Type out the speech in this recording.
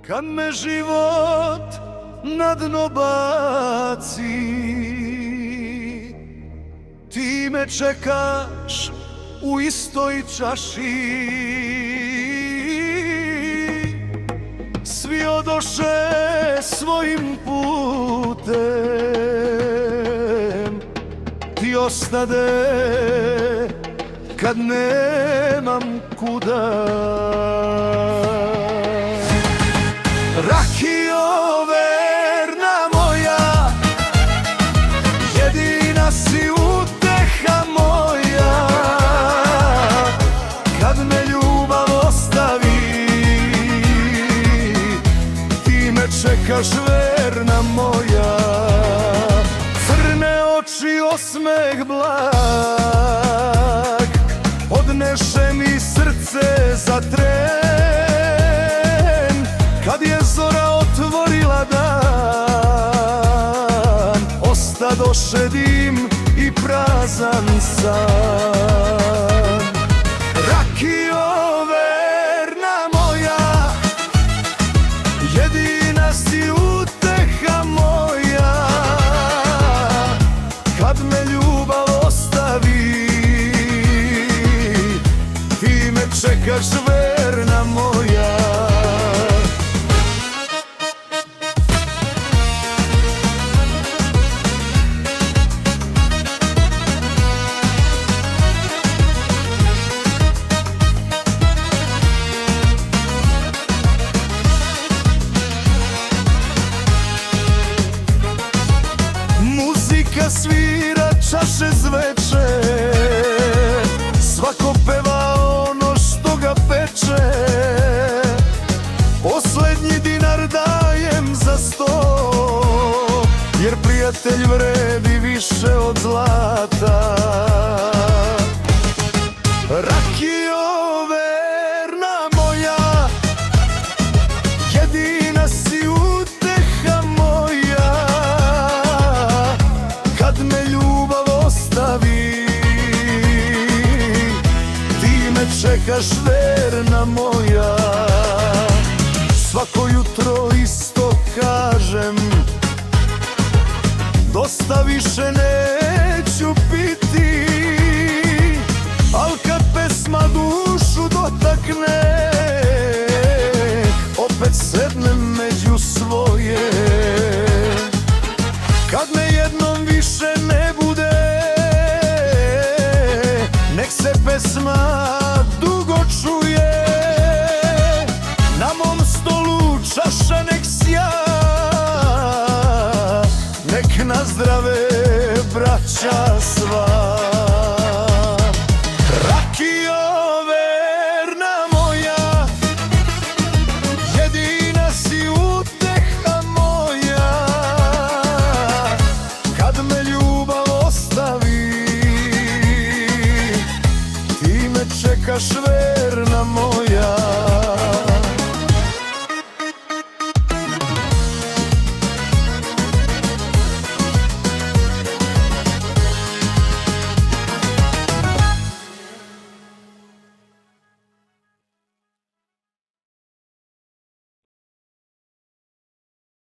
Kad me život na dno baci, ti me čekaš u istoj čaši. Svi odoše svojim putem, ti ostade kad nemam kuda. Rakijo verna moja, jedina si uteha moja. Kad me ljubav ostavi, ti me čekaš verna moja. Crne oči, osmeh blag, odneše mi srce za tren. Kad je zora otvorila dan, ostadoše dim i prazan san. Rakijo verna moja, jedina si uteha moja. Kad me ljubav ostavi, ti me čekaš verna moja. Muzika svira, čaše zveče, svako peva ono što ga peče. Poslednji dinar dajem za sto, jer prijatelj vredi više od zlata. Rakijo verna moja, jedina si uteha moja. Kad me ljubav ostavi, ti me čekaš verna moja. Svako jutro isto kažem, dosta više neću piti. Al kad pesma dušu dotakne, opet sednem među svoje. Kad me jednom više ne bude, nek se pesma dugo čuje. Na mom stolu čaša nek sja, nek nazdrave braća.